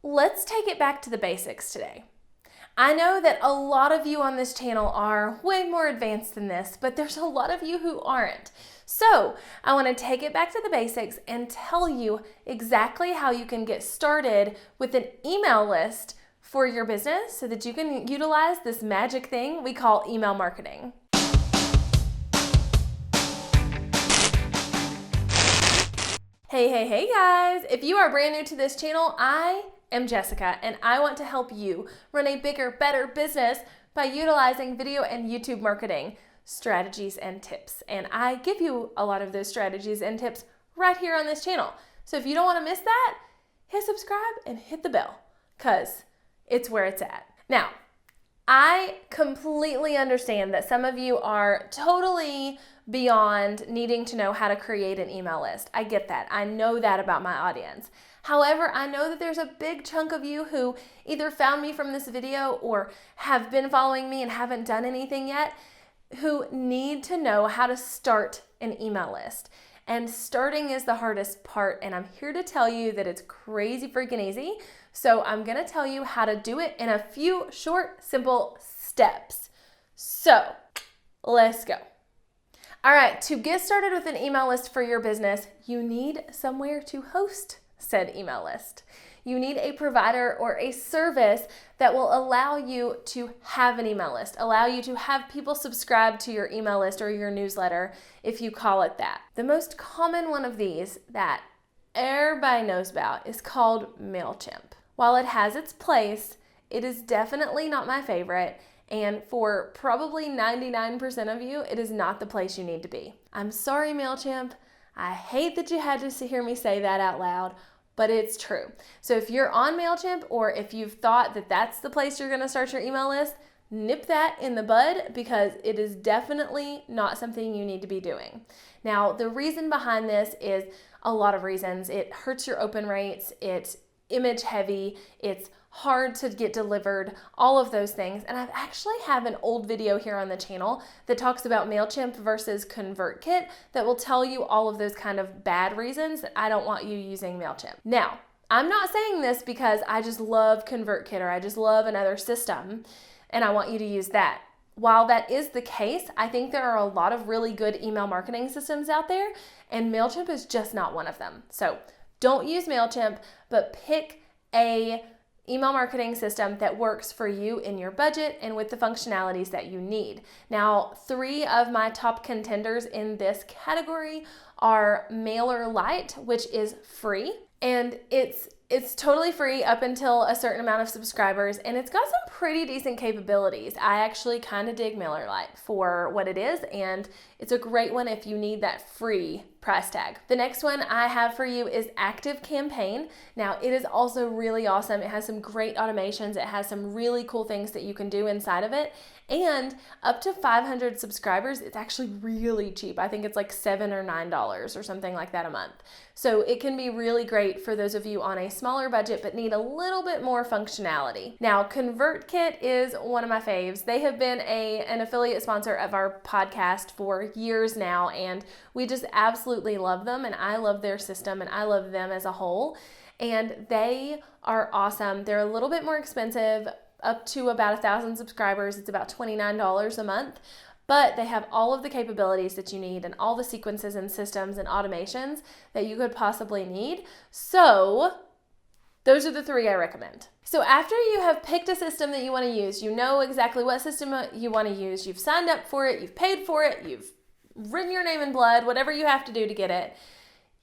let's take it back to the basics today. I know that a lot of you on this channel are way more advanced than this, but there's a lot of you who aren't. So I want to take it back to the basics and tell you exactly how you can get started with an email list for your business so that you can utilize this magic thing we call email marketing. Hey guys! If you are brand new to this channel, I am Jessica and I want to help you run a bigger, better business by utilizing video and YouTube marketing strategies and tips. And I give you a lot of those strategies and tips right here on this channel. So if you don't want to miss that, hit subscribe and hit the bell because it's where it's at. Now, I completely understand that some of you are totally beyond needing to know how to create an email list. I get that. I know that about my audience. However, I know that there's a big chunk of you who either found me from this video or have been following me and haven't done anything yet, who need to know how to start an email list. And starting is the hardest part, and I'm here to tell you that it's crazy freaking easy. So I'm gonna tell you how to do it in a few short, simple steps. So let's go. All right, to get started with an email list for your business, you need somewhere to host said email list. You need a provider or a service that will allow you to have an email list, allow you to have people subscribe to your email list or your newsletter, if you call it that. The most common one of these that everybody knows about is called MailChimp. While it has its place, it is definitely not my favorite, and for probably 99% of you, it is not the place you need to be. I'm sorry, MailChimp. I hate that you had to hear me say that out loud, but it's true. So if you're on MailChimp or if you've thought that that's the place you're gonna start your email list, nip that in the bud because it is definitely not something you need to be doing. Now, the reason behind this is a lot of reasons. It hurts your open rates, it's image heavy, it's hard to get delivered, all of those things. And I've actually have an old video here on the channel that talks about MailChimp versus Convertkit that will tell you all of those kind of bad reasons that I don't want you using MailChimp. Now, I'm not saying this because I just love Convertkit or I just love another system and I want you to use that. While that is the case, I think there are a lot of really good email marketing systems out there and MailChimp is just not one of them. So don't use MailChimp, but pick a email marketing system that works for you in your budget and with the functionalities that you need. Now, 3 of my top contenders in this category are Lite, which is free, and it's totally free up until a certain amount of subscribers, and it's got some pretty decent capabilities. I actually kind of dig Lite for what it is, and it's a great one if you need that free price tag. The next one I have for you is ActiveCampaign. Now, it is also really awesome. It has some great automations. It has some really cool things that you can do inside of it, and up to 500 subscribers, it's actually really cheap. I think it's like $7 or $9 or something like that a month. So it can be really great for those of you on a smaller budget but need a little bit more functionality. Now, Convertkit is one of my faves. They have been an affiliate sponsor of our podcast for years now, and we just absolutely love them, and I love their system, and I love them as a whole, and they are awesome. They're a little bit more expensive, up to about 1,000 subscribers. It's about $29 a month. But they have all of the capabilities that you need and all the sequences and systems and automations that you could possibly need. So those are the 3 I recommend. So after you have picked a system that you want to use, you know exactly what system you want to use, you've signed up for it, you've paid for it, you've written your name in blood, whatever you have to do to get it,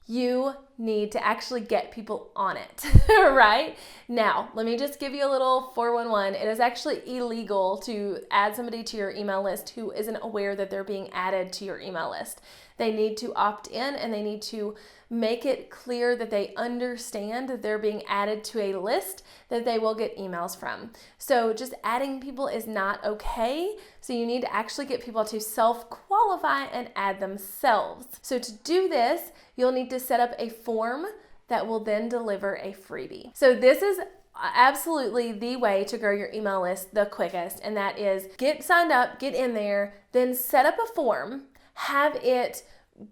you need to actually get people on it, right? Now, let me just give you a little 411. It is actually illegal to add somebody to your email list who isn't aware that they're being added to your email list. They need to opt in and they need to make it clear that they understand that they're being added to a list that they will get emails from. So just adding people is not okay. So you need to actually get people to self-qualify and add themselves. So to do this, you'll need to set up a form that will then deliver a freebie. So this is absolutely the way to grow your email list the quickest, and that is get signed up, get in there, then set up a form, have it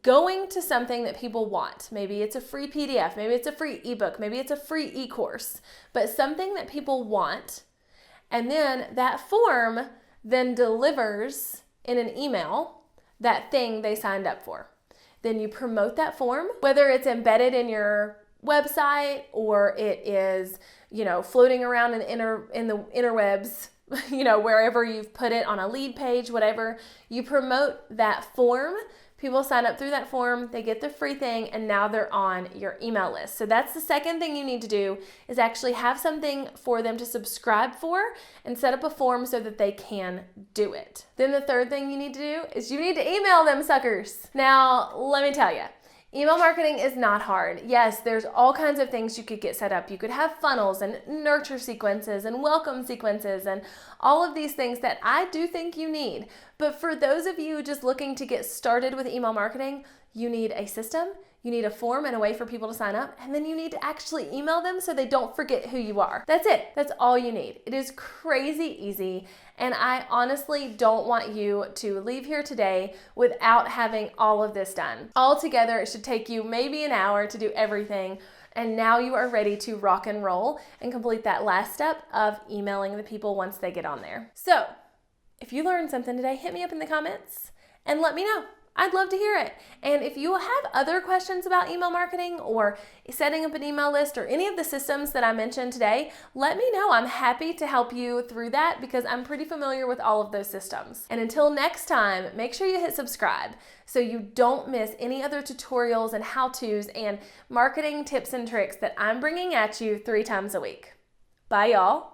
going to something that people want. Maybe it's a free PDF, maybe it's a free ebook, maybe it's a free e-course, but something that people want. And then that form then delivers in an email that thing they signed up for. Then you promote that form, whether it's embedded in your website or it is, floating around in the interwebs, wherever you've put it on a lead page, whatever. You promote that form. People sign up through that form, they get the free thing, and now they're on your email list. So that's the second thing you need to do, is actually have something for them to subscribe for and set up a form so that they can do it. Then the third thing you need to do is you need to email them suckers. Now, let me tell you, email marketing is not hard. Yes, there's all kinds of things you could get set up. You could have funnels and nurture sequences and welcome sequences and all of these things that I do think you need. But for those of you just looking to get started with email marketing, you need a system, you need a form and a way for people to sign up, and then you need to actually email them so they don't forget who you are. That's it. That's all you need. It is crazy easy, and I honestly don't want you to leave here today without having all of this done. Altogether, it should take you maybe an hour to do everything, and now you are ready to rock and roll and complete that last step of emailing the people once they get on there. So, if you learned something today, hit me up in the comments and let me know. I'd love to hear it. And if you have other questions about email marketing or setting up an email list or any of the systems that I mentioned today, let me know. I'm happy to help you through that because I'm pretty familiar with all of those systems. And until next time, make sure you hit subscribe so you don't miss any other tutorials and how-tos and marketing tips and tricks that I'm bringing at you 3 times a week. Bye, y'all.